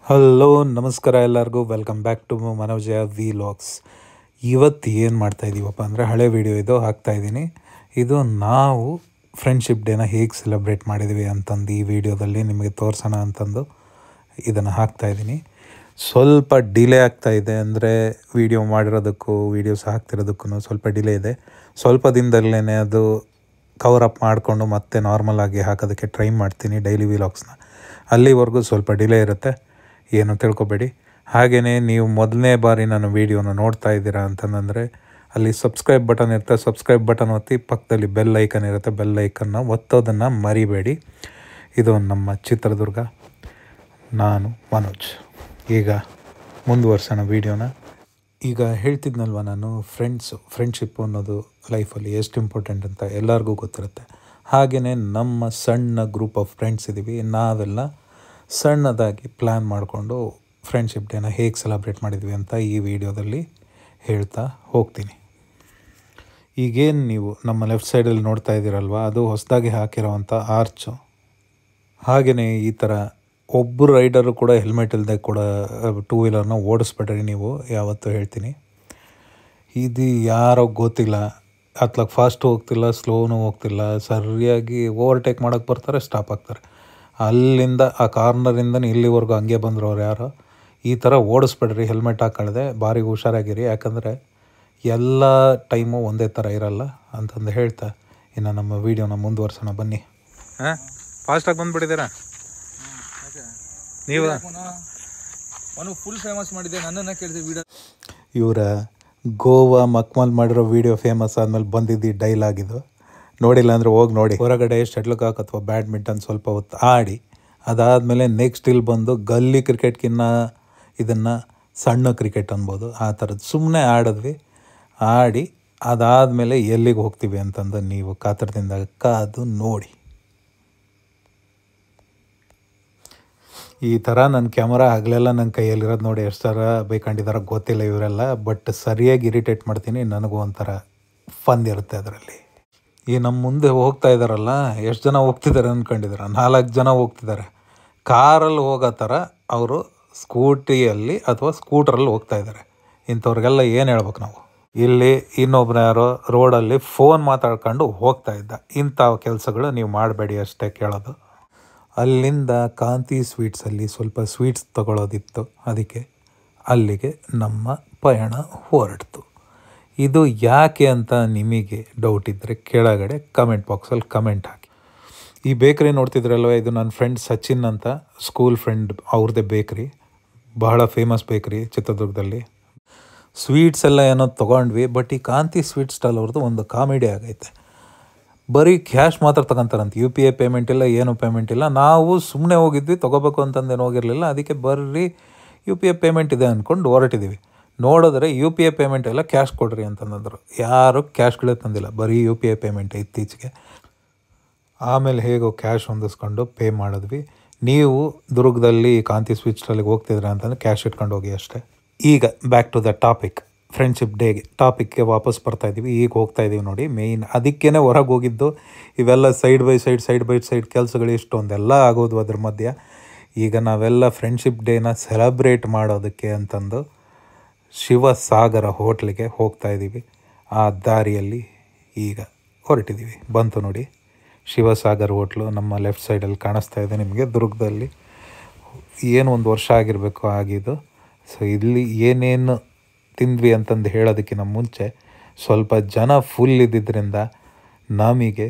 Hello ನಮಸ್ಕಾರ ಎಲ್ಲರಿಗೂ welcome back to ಮನೋಜಯ vlogs. ಇವತ್ತು ಏನು ಮಾಡ್ತಾಯಿದ್ದೀವಪ್ಪ ಅಂದರೆ ಹಳೆ ವಿಡಿಯೋ ಇದು ಹಾಕ್ತಾಯಿದ್ದೀನಿ. ಇದು ನಾವು ಫ್ರೆಂಡ್ಶಿಪ್ ಡೇನ ಹೇಗೆ ಸೆಲೆಬ್ರೇಟ್ ಮಾಡಿದ್ವಿ ಅಂತಂದು ಈ ವಿಡಿಯೋದಲ್ಲಿ ನಿಮಗೆ ತೋರಿಸೋಣ ಅಂತಂದು ಇದನ್ನು ಹಾಕ್ತಾಯಿದ್ದೀನಿ. ಸ್ವಲ್ಪ ಡಿಲೇ ಆಗ್ತಾಯಿದೆ, ಅಂದರೆ ವಿಡಿಯೋ ಮಾಡಿರೋದಕ್ಕೂ ವೀಡಿಯೋಸ್ ಹಾಕ್ತಿರೋದಕ್ಕೂ ಸ್ವಲ್ಪ ಡಿಲೇ ಇದೆ. ಸ್ವಲ್ಪ ದಿನದಲ್ಲೇ ಅದು ಕವರಪ್ ಮಾಡಿಕೊಂಡು ಮತ್ತೆ ನಾರ್ಮಲ್ ಆಗಿ ಹಾಕೋದಕ್ಕೆ ಟ್ರೈ ಮಾಡ್ತೀನಿ ಡೈಲಿ ವ್ಲಾಗ್ಸ್ನ. ಅಲ್ಲಿವರೆಗೂ ಸ್ವಲ್ಪ ಡಿಲೇ ಇರುತ್ತೆ, ಏನು ತಿಳ್ಕೊಬೇಡಿ. ಹಾಗೆಯೇ ನೀವು ಮೊದಲನೇ ಬಾರಿ ನಾನು ವೀಡಿಯೋನ ನೋಡ್ತಾ ಇದ್ದೀರಾ ಅಂತಂದರೆ ಅಲ್ಲಿ ಸಬ್ಸ್ಕ್ರೈಬ್ ಬಟನ್ ಇರುತ್ತೆ, ಸಬ್ಸ್ಕ್ರೈಬ್ ಬಟನ್ ಒತ್ತಿ ಪಕ್ಕದಲ್ಲಿ ಬೆಲ್ ಐಕನ್ ಇರುತ್ತೆ, ಬೆಲ್ ಐಕನ್ನ ಒತ್ತೋದನ್ನು ಮರಿಬೇಡಿ. ಇದು ನಮ್ಮ ಚಿತ್ರದುರ್ಗ, ನಾನು ಮನೋಜ್. ಈಗ ಮುಂದುವರ್ಸೋಣ ವೀಡಿಯೋನ. ಈಗ ಹೇಳ್ತಿದ್ನಲ್ವ ನಾನು, ಫ್ರೆಂಡ್ಶಿಪ್ಪು ಅನ್ನೋದು ಲೈಫಲ್ಲಿ ಎಷ್ಟು ಇಂಪಾರ್ಟೆಂಟ್ ಅಂತ ಎಲ್ಲರಿಗೂ ಗೊತ್ತಿರುತ್ತೆ. ಹಾಗೆಯೇ ನಮ್ಮ ಸಣ್ಣ ಗ್ರೂಪ್ ಆಫ್ ಫ್ರೆಂಡ್ಸ್ ಇದ್ದೀವಿ. ನಾವೆಲ್ಲ ಸಣ್ಣದಾಗಿ ಪ್ಲ್ಯಾನ್ ಮಾಡಿಕೊಂಡು ಫ್ರೆಂಡ್ಶಿಪ್ ಡೇನ ಹೇಗೆ ಸೆಲೆಬ್ರೇಟ್ ಮಾಡಿದ್ವಿ ಅಂತ ಈ ವಿಡಿಯೋದಲ್ಲಿ ಹೇಳ್ತಾ ಹೋಗ್ತೀನಿ. ಈಗೇನು ನೀವು ನಮ್ಮ ಲೆಫ್ಟ್ ಸೈಡಲ್ಲಿ ನೋಡ್ತಾ ಇದ್ದೀರಲ್ವ, ಅದು ಹೊಸದಾಗಿ ಹಾಕಿರೋವಂಥ ಆರ್ಚು. ಹಾಗೆಯೇ ಈ ಥರ ಒಬ್ಬರು ರೈಡರು ಕೂಡ ಹೆಲ್ಮೆಟ್ ಇಲ್ಲದೆ ಕೂಡ ಟೂ ವೀಲರ್ನ ಓಡಿಸ್ಬೇಡ್ರಿ ನೀವು, ಯಾವತ್ತೂ ಹೇಳ್ತೀನಿ. ಇದು ಯಾರೋ ಗೊತ್ತಿಲ್ಲ, ಅತ್ಲಾಗ ಫಾಸ್ಟು ಹೋಗ್ತಿಲ್ಲ, ಸ್ಲೋನೂ ಹೋಗ್ತಿಲ್ಲ, ಸರಿಯಾಗಿ ಓವರ್ಟೇಕ್ ಮಾಡೋಕ್ಕೆ ಬರ್ತಾರೆ, ಸ್ಟಾಪ್ ಆಗ್ತಾರೆ. ಅಲ್ಲಿಂದ ಆ ಕಾರ್ನರಿಂದ ಇಲ್ಲಿವರೆಗೂ ಹಂಗೆ ಬಂದ್ರವ್ರು ಯಾರೋ. ಈ ಥರ ಓಡಿಸ್ಬೇಡ್ರಿ ಹೆಲ್ಮೆಟ್ ಹಾಕೊಳ್ಳದೆ, ಭಾರಿ ಹುಷಾರಾಗಿರಿ. ಯಾಕಂದರೆ ಎಲ್ಲ ಟೈಮು ಒಂದೇ ಥರ ಇರಲ್ಲ ಅಂತಂದು ಹೇಳ್ತಾ ಇನ್ನು ನಮ್ಮ ವೀಡಿಯೋನ ಮುಂದುವರ್ಸೋಣ ಬನ್ನಿ. ಫಾಸ್ಟಾಗಿ ಬಂದುಬಿಟ್ಟಿದ್ದೀರಾ ನೀವು? ಫುಲ್ ಫೇಮಸ್ ಮಾಡಿದ್ದೆ, ನನ್ನನ್ನು ಕೇಳಿದೆ ವಿಡಿಯೋ. ಇವರ ಗೋವಾ ಮಕ್ಮಲ್ ಮಾಡಿರೋ ವೀಡಿಯೋ ಫೇಮಸ್ ಆದಮೇಲೆ ಬಂದಿದ್ದು ಡೈಲಾಗ್ ಇದು. ನೋಡಿಲ್ಲ ಅಂದರೆ ಹೋಗಿ ನೋಡಿ. ಹೊರಗಡೆ ಶಟ್ಲ್ ಕಾಕ್ ಅಥವಾ ಬ್ಯಾಡ್ಮಿಂಟನ್ ಸ್ವಲ್ಪ ಹೊತ್ತು ಆಡಿ, ಅದಾದಮೇಲೆ ನೆಕ್ಸ್ಟ್ ಇಲ್ಲಿ ಬಂದು ಗಲ್ಲಿ ಕ್ರಿಕೆಟ್ಗಿನ್ನ ಇದನ್ನು ಸಣ್ಣ ಕ್ರಿಕೆಟ್ ಅನ್ಬೋದು, ಆ ಥರದ್ದು ಸುಮ್ಮನೆ ಆಡಿದ್ವಿ. ಆಡಿ ಅದಾದಮೇಲೆ ಎಲ್ಲಿಗೆ ಹೋಗ್ತೀವಿ ಅಂತಂದು ನೀವು ಕಾತರದಿಂದ ಕಾದು ನೋಡಿ. ಈ ಥರ ನನ್ನ ಕ್ಯಾಮರಾ ಆಗಲೆಲ್ಲ ನನ್ನ ಕೈಯಲ್ಲಿರೋದು ನೋಡಿ ಎಷ್ಟು ಥರ ಬೇಕಂಡಿದ್ದಾರೆ ಗೊತ್ತಿಲ್ಲ ಇವರೆಲ್ಲ. ಬಟ್ ಸರಿಯಾಗಿ ಇರಿಟೇಟ್ ಮಾಡ್ತೀನಿ, ನನಗೂ ಒಂಥರ ಫನ್ ಇರುತ್ತೆ ಅದರಲ್ಲಿ. ಈ ನಮ್ಮ ಮುಂದೆ ಹೋಗ್ತಾ ಇದ್ದಾರಲ್ಲ, ಎಷ್ಟು ಜನ ಹೋಗ್ತಿದ್ದಾರೆ ಅಂದ್ಕೊಂಡಿದ್ದಾರೆ? 4 ಜನ ಹೋಗ್ತಿದ್ದಾರೆ. ಕಾರಲ್ಲಿ ಹೋಗೋ ಥರ ಅವರು ಸ್ಕೂಟಿಯಲ್ಲಿ ಅಥವಾ ಸ್ಕೂಟ್ರಲ್ಲಿ ಹೋಗ್ತಾ ಇದ್ದಾರೆ. ಇಂಥವ್ರಿಗೆಲ್ಲ ಏನು ಹೇಳ್ಬೇಕು ನಾವು? ಇಲ್ಲಿ ಇನ್ನೊಬ್ಬರು ಯಾರೋ ರೋಡಲ್ಲಿ ಫೋನ್ ಮಾತಾಡ್ಕೊಂಡು ಹೋಗ್ತಾ ಇದ್ದ. ಇಂಥ ಕೆಲಸಗಳು ನೀವು ಮಾಡಬೇಡಿ ಅಷ್ಟೇ ಕೇಳೋದು. ಅಲ್ಲಿಂದ ಕಾಂತಿ ಸ್ವೀಟ್ಸಲ್ಲಿ ಸ್ವಲ್ಪ ಸ್ವೀಟ್ಸ್ ತಗೊಳ್ಳೋದಿತ್ತು, ಅದಕ್ಕೆ ಅಲ್ಲಿಗೆ ನಮ್ಮ ಪಯಣ ಹೊರಡ್ತು. ಇದು ಯಾಕೆ ಅಂತ ನಿಮಗೆ ಡೌಟ್ ಇದ್ದರೆ ಕೆಳಗಡೆ ಕಮೆಂಟ್ ಬಾಕ್ಸಲ್ಲಿ ಕಮೆಂಟ್ ಹಾಕಿ. ಈ ಬೇಕ್ರಿ ನೋಡ್ತಿದ್ರಲ್ವ, ಇದು ನನ್ನ ಫ್ರೆಂಡ್ ಸಚಿನ್ ಅಂತ, ಸ್ಕೂಲ್ ಫ್ರೆಂಡ್ ಅವ್ರದ್ದೇ ಬೇಕ್ರಿ, ಬಹಳ ಫೇಮಸ್ ಬೇಕ್ರಿ ಚಿತ್ರದುರ್ಗದಲ್ಲಿ. ಸ್ವೀಟ್ಸ್ ಎಲ್ಲ ಏನೋ ತೊಗೊಂಡ್ವಿ. ಬಟ್ ಈ ಕಾಂತಿ ಸ್ವೀಟ್ ಸ್ಟಾಲ್ ಅವ್ರದ್ದು ಒಂದು ಕಾಮಿಡಿ ಆಗೈತೆ. ಬರೀ ಕ್ಯಾಶ್ ಮಾತ್ರ ತಗೊಂತಾರಂತೆ, UPI ಪೇಮೆಂಟ್ ಇಲ್ಲ, ಏನು ಪೇಮೆಂಟ್ ಇಲ್ಲ. ನಾವು ಸುಮ್ಮನೆ ಹೋಗಿದ್ವಿ, ತೊಗೋಬೇಕು ಅಂತಂದೇನು ಹೋಗಿರಲಿಲ್ಲ. ಅದಕ್ಕೆ ಬರ್ರಿ UPI ಪೇಮೆಂಟ್ ಇದೆ ಅಂದ್ಕೊಂಡು ಹೊರಟಿದ್ದೀವಿ. ನೋಡಿದ್ರೆ UPI ಪೇಮೆಂಟ್ ಎಲ್ಲ ಕ್ಯಾಶ್ ಕೊಡ್ರಿ ಅಂತಂದರು. ಯಾರು ಕ್ಯಾಶ್ಗಳೇ ತಂದಿಲ್ಲ, ಬರೀ UPI ಪೇಮೆಂಟ್ ಇತ್ತೀಚೆಗೆ. ಆಮೇಲೆ ಹೇಗೋ ಕ್ಯಾಶ್ ಹೊಂದಿಸ್ಕೊಂಡು ಪೇ ಮಾಡಿದ್ವಿ. ನೀವು ದುರ್ಗದಲ್ಲಿ ಕಾಂತಿ ಸ್ವೀಟ್ ಸ್ಟಾಲಿಗೆ ಹೋಗ್ತಿದ್ರೆ ಅಂತಂದರೆ ಕ್ಯಾಶ್ ಇಟ್ಕೊಂಡು ಹೋಗಿ ಅಷ್ಟೇ. ಈಗ back to the topic, friendship ಡೇಗೆ ಟಾಪಿಕ್ಗೆ ವಾಪಸ್ ಬರ್ತಾಯಿದ್ದೀವಿ. ಈಗ ಹೋಗ್ತಾಯಿದ್ದೀವಿ ನೋಡಿ. ಮೇಯ್ನ್ ಅದಕ್ಕೇ ಹೊರಗೆ ಹೋಗಿದ್ದು. ಇವೆಲ್ಲ ಸೈಡ್ ಬೈ ಸೈಡ್ ಕೆಲಸಗಳು ಇಷ್ಟೊಂದೆಲ್ಲ ಆಗೋದು ಅದ್ರ ಮಧ್ಯೆ. ಈಗ ನಾವೆಲ್ಲ ಫ್ರೆಂಡ್ಶಿಪ್ ಡೇನ ಸೆಲೆಬ್ರೇಟ್ ಮಾಡೋದಕ್ಕೆ ಅಂತಂದು ಶಿವಸಾಗರ ಹೋಟ್ಲಿಗೆ ಹೋಗ್ತಾಯಿದ್ದೀವಿ. ಆ ದಾರಿಯಲ್ಲಿ ಈಗ ಹೊರಟಿದ್ದೀವಿ. ಬಂತು ನೋಡಿ ಶಿವಸಾಗರ್ ಹೋಟ್ಲು, ನಮ್ಮ ಲೆಫ್ಟ್ ಸೈಡಲ್ಲಿ ಕಾಣಿಸ್ತಾ ಇದೆ ನಿಮಗೆ. ದುರ್ಗದಲ್ಲಿ ಏನು 1 ವರ್ಷ ಆಗಿರಬೇಕು ಆಗಿದ್ದು. ಸೊ ಇಲ್ಲಿ ಏನೇನು ತಿಂದ್ವಿ ಅಂತಂದು ಹೇಳೋದಕ್ಕಿಂತ ಮುಂಚೆ ಸ್ವಲ್ಪ ಜನ ಫುಲ್ ಇದ್ದಿದ್ದರಿಂದ ನಮಗೆ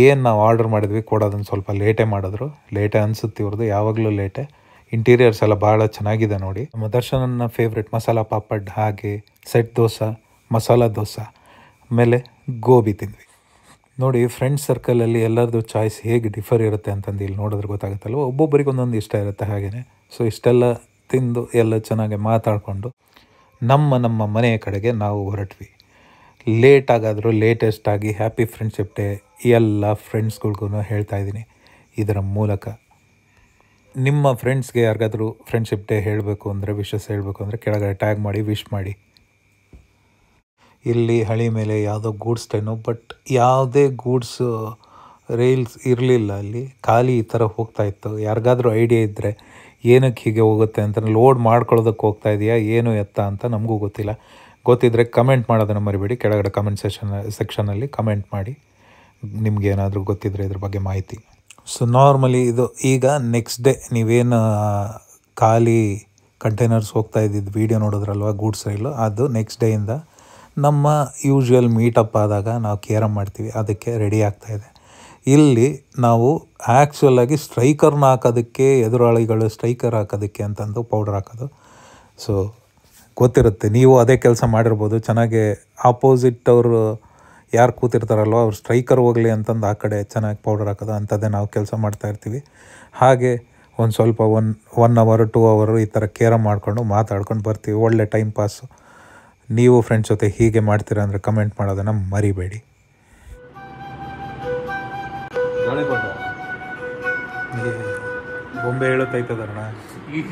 ಏನು ನಾವು ಆರ್ಡ್ರ್ ಮಾಡಿದ್ವಿ ಕೊಡೋದನ್ನು ಸ್ವಲ್ಪ ಲೇಟೇ ಮಾಡಿದ್ರು. ಲೇಟೇ ಅನಿಸುತ್ತೆ ಇವ್ರದ್ದು, ಯಾವಾಗಲೂ ಲೇಟೇ. ಇಂಟೀರಿಯರ್ಸ್ ಎಲ್ಲ ಭಾಳ ಚೆನ್ನಾಗಿದೆ ನೋಡಿ. ನಮ್ಮ ದರ್ಶನನ ಫೇವ್ರೆಟ್ ಮಸಾಲ ಪಾಪಡ್, ಹಾಗೆ ಸೆಟ್ ದೋಸೆ, ಮಸಾಲ ದೋಸೆ, ಆಮೇಲೆ ಗೋಬಿ ತಿಂದ್ವಿ ನೋಡಿ. ಫ್ರೆಂಡ್ಸ್ ಸರ್ಕಲಲ್ಲಿ ಎಲ್ಲರದ್ದು ಚಾಯ್ಸ್ ಹೇಗೆ ಡಿಫರ್ ಇರುತ್ತೆ ಅಂತಂದು ಇಲ್ಲಿ ನೋಡಿದ್ರೆ ಗೊತ್ತಾಗುತ್ತಲ್ವ. ಒಬ್ಬೊಬ್ಬರಿಗೆ ಒಂದೊಂದು ಇಷ್ಟ ಇರುತ್ತೆ ಹಾಗೆಯೇ. ಸೊ ಇಷ್ಟೆಲ್ಲ ತಿಂದು ಎಲ್ಲ ಚೆನ್ನಾಗಿ ಮಾತಾಡಿಕೊಂಡು ನಮ್ಮ ಮನೆಯ ಕಡೆಗೆ ನಾವು ಹೊರಟ್ವಿ. ಲೇಟಾಗಾದರೂ ಲೇಟೆಸ್ಟಾಗಿ ಹ್ಯಾಪಿ ಫ್ರೆಂಡ್ಶಿಪ್ ಡೇ ಎಲ್ಲ ಫ್ರೆಂಡ್ಸ್ಗಳ್ಗೂ ಹೇಳ್ತಾ ಇದ್ದೀನಿ ಇದರ ಮೂಲಕ. ನಿಮ್ಮ ಫ್ರೆಂಡ್ಸ್ಗೆ ಯಾರಿಗಾದರೂ ಫ್ರೆಂಡ್ಶಿಪ್ ಡೇ ಹೇಳಬೇಕು ಅಂದರೆ, ವಿಶಸ್ ಹೇಳಬೇಕು ಅಂದರೆ ಕೆಳಗಡೆ ಟ್ಯಾಗ್ ಮಾಡಿ ವಿಶ್ ಮಾಡಿ. ಇಲ್ಲಿ ಹಳಿ ಮೇಲೆ ಯಾವುದೋ ಗೂಡ್ಸ್ ಟ್ರೈನು, ಬಟ್ ಯಾವುದೇ ಗೂಡ್ಸ್ ರೈಲ್ಸ್ ಇರಲಿಲ್ಲ ಅಲ್ಲಿ, ಖಾಲಿ ಈ ಥರ ಹೋಗ್ತಾಯಿತ್ತು. ಯಾರಿಗಾದ್ರೂ ಐಡಿಯಾ ಇದ್ದರೆ ಏನಕ್ಕೆ ಹೀಗೆ ಹೋಗುತ್ತೆ ಅಂತ ಲೋಡ್ ಮಾಡ್ಕೊಳ್ಳೋದಕ್ಕೆ ಹೋಗ್ತಾ ಇದೆಯಾ ಏನು ಎತ್ತ ಅಂತ ನಮಗೂ ಗೊತ್ತಿಲ್ಲ. ಗೊತ್ತಿದ್ದರೆ ಕಮೆಂಟ್ ಮಾಡೋದನ್ನು ಮರಿಬೇಡಿ. ಕೆಳಗಡೆ ಕಮೆಂಟ್ ಸೆಕ್ಷನಲ್ಲಿ ಕಮೆಂಟ್ ಮಾಡಿ ನಿಮ್ಗೆ ಏನಾದರೂ ಗೊತ್ತಿದ್ದರೆ ಇದ್ರ ಬಗ್ಗೆ ಮಾಹಿತಿ. ಸೊ ನಾರ್ಮಲಿ ಇದು ಈಗ ನೆಕ್ಸ್ಟ್ ಡೇ ನೀವೇನು ಖಾಲಿ ಕಂಟೈನರ್ಸ್ ಹೋಗ್ತಾ ಇದ್ದಿದ್ದು ವೀಡಿಯೋ ನೋಡಿದ್ರಲ್ವ ಗೂಡ್ಸ್ ರೈಲು, ಅದು ನೆಕ್ಸ್ಟ್ ಡೇಯಿಂದ ನಮ್ಮ ಯೂಶ್ವಲ್ ಮೀಟಪ್ ಆದಾಗ ನಾವು ಕೇರಮ್ ಮಾಡ್ತೀವಿ, ಅದಕ್ಕೆ ರೆಡಿ ಆಗ್ತಾಯಿದೆ. ಇಲ್ಲಿ ನಾವು ಆ್ಯಕ್ಚುಲಾಗಿ ಸ್ಟ್ರೈಕರ್ನ ಹಾಕೋದಕ್ಕೆ, ಎದುರಾಳಿಗಳು ಸ್ಟ್ರೈಕರ್ ಹಾಕೋದಕ್ಕೆ ಅಂತಂದು ಪೌಡರ್ ಹಾಕೋದು. ಸೊ ಗೊತ್ತಿರುತ್ತೆ, ನೀವು ಅದೇ ಕೆಲಸ ಮಾಡಿರ್ಬೋದು. ಚೆನ್ನಾಗಿ ಆಪೋಸಿಟ್ ಅವರು ಯಾರು ಕೂತಿರ್ತಾರಲ್ವ ಅವ್ರು ಸ್ಟ್ರೈಕರ್ ಹೋಗಲಿ ಅಂತಂದು ಆ ಕಡೆ ಚೆನ್ನಾಗಿ ಪೌಡರ್ ಹಾಕೋದು ಅಂಥದ್ದೇ ನಾವು ಕೆಲಸ ಮಾಡ್ತಾಯಿರ್ತೀವಿ. ಹಾಗೆ ಒಂದು ಸ್ವಲ್ಪ 1 hour 2 hour ಈ ಥರ ಕೇರಮ್ ಮಾಡ್ಕೊಂಡು ಮಾತಾಡ್ಕೊಂಡು ಬರ್ತೀವಿ. ಒಳ್ಳೆ ಟೈಮ್ ಪಾಸು. ನೀವು ಫ್ರೆಂಡ್ಸ್ ಜೊತೆ ಹೀಗೆ ಮಾಡ್ತೀರಾ ಅಂದರೆ ಕಮೆಂಟ್ ಮಾಡೋದನ್ನು ಮರಿಬೇಡಿ. ಬೊಂಬೆ ಹೇಳುತ್ತೈತದಣ್ಣ. ಈಗ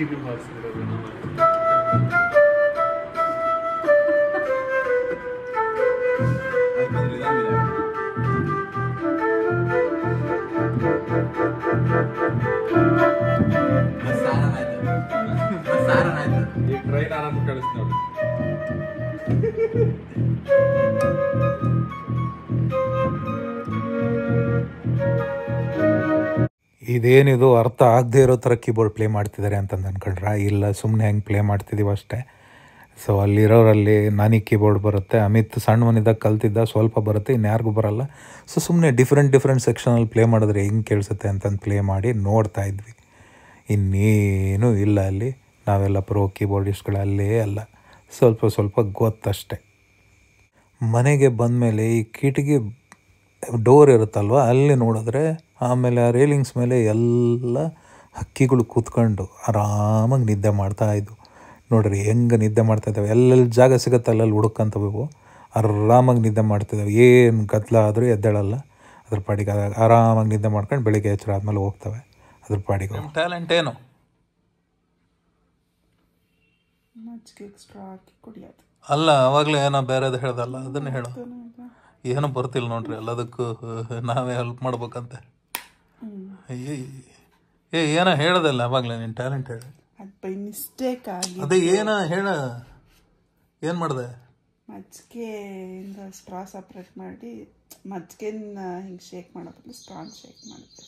ಟ್ರೈನ್ ಆರಾಮ ಕಳಿಸ್ತೀವಿ ನೋಡಿ. ಇದೇನಿದು ಅರ್ಥ ಆಗದೆ ಇರೋ ಥರ ಕೀಬೋರ್ಡ್ ಪ್ಲೇ ಮಾಡ್ತಿದ್ದಾರೆ ಅಂತಂದು ಅಂದ್ಕೊಂಡ್ರ? ಇಲ್ಲ, ಸುಮ್ಮನೆ ಹೆಂಗೆ ಪ್ಲೇ ಮಾಡ್ತಿದ್ದೀವಿ ಅಷ್ಟೇ. ಸೊ ಅಲ್ಲಿರೋರಲ್ಲಿ ನನಗೆ ಕೀಬೋರ್ಡ್ ಬರುತ್ತೆ, ಅಮಿತ್ ಸಣ್ಣವನಿದ್ದಾಗ ಕಲ್ತಿದ್ದ, ಸ್ವಲ್ಪ ಬರುತ್ತೆ, ಇನ್ಯಾರಿಗೂ ಬರೋಲ್ಲ. ಸೊ ಸುಮ್ಮನೆ ಡಿಫ್ರೆಂಟ್ ಸೆಕ್ಷನಲ್ಲಿ ಪ್ಲೇ ಮಾಡಿದ್ರೆ ಹೆಂಗೆ ಕೇಳಿಸುತ್ತೆ ಅಂತಂದು ಪ್ಲೇ ಮಾಡಿ ನೋಡ್ತಾ ಇದ್ವಿ. ಇನ್ನೇನೂ ಇಲ್ಲ ಅಲ್ಲಿ. ನಾವೆಲ್ಲ ಪ್ರೋ ಕೀಬೋರ್ಡಿಸ್ಟ್ಗಳು ಅಲ್ಲೇ ಅಲ್ಲ, ಸ್ವಲ್ಪ ಗೊತ್ತಷ್ಟೆ. ಮನೆಗೆ ಬಂದಮೇಲೆ ಈ ಕಿಟಕಿ ಡೋರ್ ಇರುತ್ತಲ್ವ, ಅಲ್ಲಿ ನೋಡಿದ್ರೆ ಆಮೇಲೆ ಆ ರೇಲಿಂಗ್ಸ್ ಮೇಲೆ ಎಲ್ಲ ಹಕ್ಕಿಗಳು ಕೂತ್ಕೊಂಡು ಆರಾಮಾಗಿ ನಿದ್ದೆ ಮಾಡ್ತಾಯಿದ್ವು. ನೋಡ್ರಿ ಹೆಂಗೆ ನಿದ್ದೆ ಮಾಡ್ತಾಯಿದ್ದಾವೆ. ಎಲ್ಲೆಲ್ಲಿ ಜಾಗ ಸಿಗುತ್ತೆ ಅಲ್ಲಲ್ಲಿ ಹುಡುಕಂತವು ಆರಾಮಾಗಿ ನಿದ್ದೆ ಮಾಡ್ತಿದ್ದಾವೆ. ಏನು ಗದ್ದಲ ಆದರೂ ಎದ್ದೇಳಲ್ಲ, ಅದ್ರ ಪಾಡಿಗೆ ಆರಾಮಾಗಿ ನಿದ್ದೆ ಮಾಡ್ಕೊಂಡು ಬೆಳಿಗ್ಗೆ ಎಚ್ಚರ ಆದಮೇಲೆ ಹೋಗ್ತವೆ ಅದ್ರ ಪಾಡಿಗೆ. ಟ್ಯಾಲೆಂಟ್ ಏನು? ಅಲ್ಲ, ಆವಾಗಲೇ ಏನೋ ಬೇರೆದು ಹೇಳ್ದಲ್ಲ, ಅದನ್ನು ಹೇಳು. ಏನೋ ಬರ್ತಿಲ್ಲ ನೋಡ್ರಿ, ಎಲ್ಲದಕ್ಕೂ ನಾವೇ ಹೆಲ್ಪ್ ಮಾಡ್ಬೇಕಂತೆ. ಏನೋ ಹೇಳ್ದಲ್ಲ ಆವಾಗಲೇ, ನಿನ್ನ ಟ್ಯಾಲೆಂಟ್ ಹೇಳಿ. ಮಿಸ್ಟೇಕ್ ಆಗಿ ಅದೇ ಏನೋ ಹೇಳ, ಏನು ಮಾಡಿದೆ? ಮಜ್ಜಿಗೆಯಿಂದ ಸ್ಟ್ರಾ ಸಪ್ರೇಟ್ ಮಾಡಿ ಮಜ್ಜಿಗೆನ ಹಿಂಗೆ ಶೇಕ್ ಮಾಡೋ ಬದಲು ಸ್ಟ್ರಾನ್ ಶೇಕ್ ಮಾಡಿದೆ.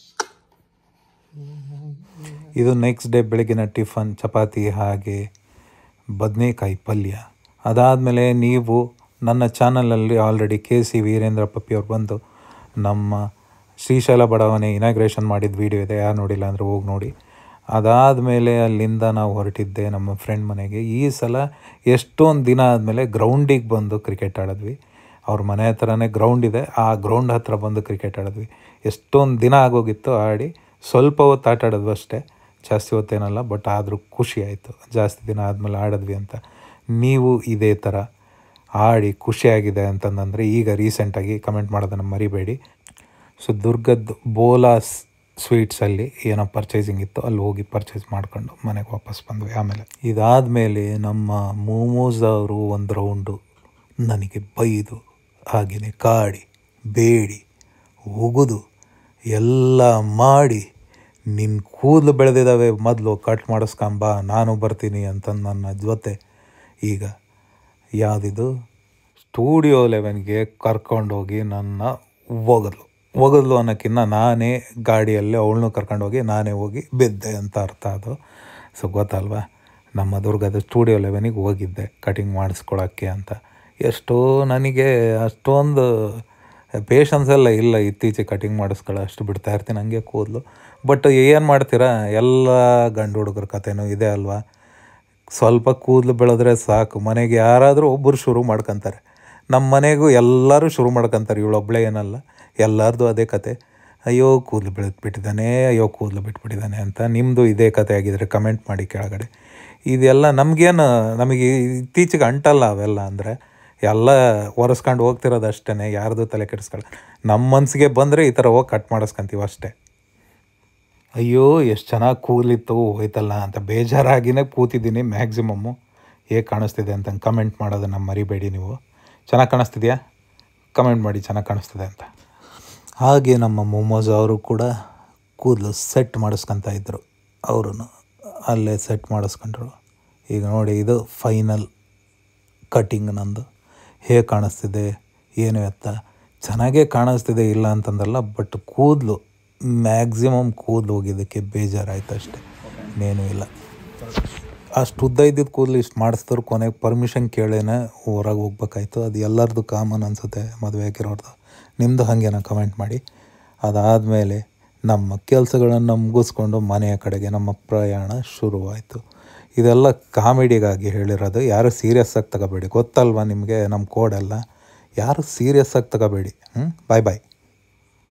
ಇದು ನೆಕ್ಸ್ಟ್ ಡೇ ಬೆಳಗಿನ ಟಿಫನ್ ಚಪಾತಿ ಹಾಗೆ ಬದನೆಕಾಯಿ ಪಲ್ಯ. ಅದಾದಮೇಲೆ ನೀವು ನನ್ನ ಚಾನಲಲ್ಲಿ ಆಲ್ರೆಡಿ KC ವೀರೇಂದ್ರ ಪಪ್ಪಿಯವ್ರು ಬಂದು ನಮ್ಮ ಶ್ರೀಶೈಲ ಬಡಾವಣೆ ಇನಾಗ್ರೇಷನ್ ಮಾಡಿದ ವೀಡಿಯೋ ಇದೆ, ಯಾರು ನೋಡಿಲ್ಲ ಅಂದರೆ ಹೋಗಿ ನೋಡಿ. ಅದಾದಮೇಲೆ ಅಲ್ಲಿಂದ ನಾವು ಹೊರಟಿದ್ದೆ ನಮ್ಮ ಫ್ರೆಂಡ್ ಮನೆಗೆ. ಈ ಸಲ ಎಷ್ಟೊಂದು ದಿನ ಆದಮೇಲೆ ಗ್ರೌಂಡಿಗೆ ಬಂದು ಕ್ರಿಕೆಟ್ ಆಡಿದ್ವಿ. ಅವ್ರ ಮನೆ ಹತ್ರನೇ ಗ್ರೌಂಡ್ ಇದೆ, ಆ ಗ್ರೌಂಡ್ ಹತ್ರ ಬಂದು ಕ್ರಿಕೆಟ್ ಆಡಿದ್ವಿ. ಎಷ್ಟೊಂದು ದಿನ ಆಗೋಗಿತ್ತು ಆಡಿ. ಸ್ವಲ್ಪ ಹೊತ್ತು ಆಟ ಆಡೋದು ಅಷ್ಟೇ, ಜಾಸ್ತಿ ಹೊತ್ತೇನಲ್ಲ, ಬಟ್ ಆದರೂ ಖುಷಿ ಆಯಿತು ಜಾಸ್ತಿ ದಿನ ಆದಮೇಲೆ ಆಡಿದ್ವಿ ಅಂತ. ನೀವು ಇದೇ ಥರ ಆಡಿ ಖುಷಿಯಾಗಿದೆ ಅಂತಂದರೆ ಈಗ ರೀಸೆಂಟಾಗಿ ಕಮೆಂಟ್ ಮಾಡೋದನ್ನು ಮರಿಬೇಡಿ. ಸೊ ದುರ್ಗದ ಬೋಲಾಸ್ ಸ್ವೀಟ್ಸಲ್ಲಿ ಏನೋ ಪರ್ಚೇಸಿಂಗ್ ಇತ್ತು, ಅಲ್ಲಿ ಹೋಗಿ ಪರ್ಚೇಸ್ ಮಾಡ್ಕೊಂಡು ಮನೆಗೆ ವಾಪಸ್ ಬಂದ್ವಿ. ಆಮೇಲೆ ಇದಾದಮೇಲೆ ನಮ್ಮ ಮೋಮೋಸ್ ಅವರು ಒಂದು ರೌಂಡು ನನಗೆ ಬೈದು ಹಾಗೆಯೇ ಕಾಡಿ ಬೇಡಿ ಉಗಿದು ಎಲ್ಲ ಮಾಡಿ, ನಿನ್ನ ಕೂದಲು ಬೆಳೆದಿದ್ದಾವೆ, ಮೊದಲು ಕಟ್ ಮಾಡಿಸ್ಕೊಂಬ, ನಾನು ಬರ್ತೀನಿ ಅಂತಂದು ನನ್ನ ಜೊತೆ ಈಗ ಯಾವುದಿದು ಸ್ಟುಡಿಯೋ 11ಗೆ ಕರ್ಕೊಂಡೋಗಿ ನನ್ನ ಒಗದ್ಲು ಅನ್ನೋಕ್ಕಿಂತ ನಾನೇ ಗಾಡಿಯಲ್ಲೇ ಅವಳನ್ನೂ ಕರ್ಕೊಂಡೋಗಿ ನಾನೇ ಹೋಗಿ ಬಿದ್ದೆ ಅಂತ ಅರ್ಥ ಅದು. ಸೊ ಗೊತ್ತಲ್ವ, ನಮ್ಮ ದುರ್ಗದ ಸ್ಟುಡಿಯೋ 11ಗೆ ಹೋಗಿದ್ದೆ ಕಟಿಂಗ್ ಮಾಡಿಸ್ಕೊಳಕ್ಕೆ ಅಂತ. ಎಷ್ಟೋ ನನಗೆ ಅಷ್ಟೊಂದು ಪೇಷನ್ಸ್ ಎಲ್ಲ ಇಲ್ಲ ಇತ್ತೀಚೆಗೆ ಕಟಿಂಗ್ ಮಾಡಿಸ್ಕೊಳ್ಳೋ ಅಷ್ಟು ಬಿಡ್ತಾ ಇರ್ತೀನಿ ಹಂಗೆ ಕೂದಲು. ಬಟ್ ಏನು ಮಾಡ್ತೀರಾ, ಎಲ್ಲ ಗಂಡು ಹುಡುಗರ ಕಥೆನೂ ಇದೆ ಅಲ್ವಾ. ಸ್ವಲ್ಪ ಕೂದಲು ಬೆಳೆದ್ರೆ ಸಾಕು, ಮನೆಗೆ ಯಾರಾದರೂ ಒಬ್ಬರು ಶುರು ಮಾಡ್ಕೊತಾರೆ. ನಮ್ಮ ಮನೆಗೂ ಎಲ್ಲರೂ ಶುರು ಮಾಡ್ಕೊತಾರೆ, ಇವಳೊಬ್ಬಳೇ ಏನಲ್ಲ, ಎಲ್ಲರದು ಅದೇ ಕತೆ. ಅಯ್ಯೋ ಕೂದಲು ಬೆಳೆದ್ಬಿಟ್ಟಿದ್ದಾನೆ, ಅಯ್ಯೋ ಕೂದಲು ಬಿಟ್ಬಿಟ್ಟಿದ್ದಾನೆ ಅಂತ. ನಿಮ್ಮದು ಇದೇ ಕತೆ ಆಗಿದ್ರೆ ಕಮೆಂಟ್ ಮಾಡಿ ಕೆಳಗಡೆ. ಇದೆಲ್ಲ ನಮಗೆ ಇತ್ತೀಚೆಗೆ ಅಂಟಲ್ಲ ಅವೆಲ್ಲ, ಅಂದರೆ ಎಲ್ಲ ಒರೆಸ್ಕೊಂಡು ಹೋಗ್ತಿರೋದು ಅಷ್ಟೇ, ಯಾರ್ದು ತಲೆ ಕೆಡಿಸ್ಕೊಳ್ಳ. ನಮ್ಮ ಮನಸ್ಸಿಗೆ ಬಂದರೆ ಈ ಥರ ಹೋಗಿ ಕಟ್ ಮಾಡಿಸ್ಕೊಂತೀವಿ ಅಷ್ಟೇ. ಅಯ್ಯೋ ಎಷ್ಟು ಚೆನ್ನಾಗಿ ಕೂದಲಿತ್ತು ಹೋಯ್ತಲ್ಲ ಅಂತ ಬೇಜಾರಾಗಿನೇ ಕೂತಿದ್ದೀನಿ. ಮ್ಯಾಕ್ಸಿಮಮ್ಮು ಹೇಗೆ ಕಾಣಿಸ್ತಿದೆ ಅಂತ ಕಮೆಂಟ್ ಮಾಡೋದನ್ನು ಮರಿಬೇಡಿ. ನೀವು ಚೆನ್ನಾಗಿ ಕಾಣಿಸ್ತಿದೆಯಾ ಕಮೆಂಟ್ ಮಾಡಿ, ಚೆನ್ನಾಗಿ ಕಾಣಿಸ್ತಿದೆ ಅಂತ. ಹಾಗೆ ನಮ್ಮ ಮೊಮೋಸ್ ಅವರು ಕೂಡ ಕೂದಲು ಸೆಟ್ ಮಾಡಿಸ್ಕೊತ ಇದ್ದರು. ಅಲ್ಲೇ ಸೆಟ್ ಮಾಡಿಸ್ಕೊಂಡ್ರು. ಈಗ ನೋಡಿ ಇದು ಫೈನಲ್ ಕಟಿಂಗ್ ನಂದು. ಹೇಗೆ ಕಾಣಿಸ್ತಿದೆ ಏನು ಎತ್ತ, ಚೆನ್ನಾಗೇ ಕಾಣಿಸ್ತಿದೆ ಇಲ್ಲ ಅಂತಂದಲ್ಲ, ಬಟ್ ಕೂದಲು ಮ್ಯಾಕ್ಸಿಮಮ್ ಕೂದಲು ಹೋಗಿದ್ದಕ್ಕೆ ಬೇಜಾರಾಯ್ತು ಅಷ್ಟೇ, ಇನ್ನೇನೂ ಇಲ್ಲ. ಅಷ್ಟು ಉದ್ದ ಇದ್ದಿದ್ದು ಕೂದಲು ಇಷ್ಟು ಮಾಡಿಸಿದ್ರು, ಕೊನೆಗೆ ಪರ್ಮಿಷನ್ ಕೇಳೇನೆ ಹೊರಗೆ ಹೋಗ್ಬೇಕಾಯ್ತು. ಅದು ಎಲ್ಲರದು ಕಾಮನ್ ಅನಿಸುತ್ತೆ ಮದುವೆ ಆಗಿರೋರ್ದು. ನಿಮ್ಮದು ಹಾಗೇನ ಕಮೆಂಟ್ ಮಾಡಿ. ಅದಾದಮೇಲೆ ನಮ್ಮ ಕೆಲಸಗಳನ್ನು ಮುಗಿಸ್ಕೊಂಡು ಮನೆಯ ಕಡೆಗೆ ನಮ್ಮ ಪ್ರಯಾಣ ಶುರುವಾಯಿತು. ಇದೆಲ್ಲ ಕಾಮಿಡಿಗಾಗಿ ಹೇಳಿರೋದು, ಯಾರು ಸೀರಿಯಸ್ಸಾಗಿ ತಗೋಬೇಡಿ. ಗೊತ್ತಲ್ವ ನಿಮಗೆ ನಮ್ಮ ಕೋಡೆಲ್ಲ, ಯಾರು ಸೀರಿಯಸ್ಸಾಗಿ ತಗೋಬೇಡಿ. ಬಾಯ್ ಬಾಯ್.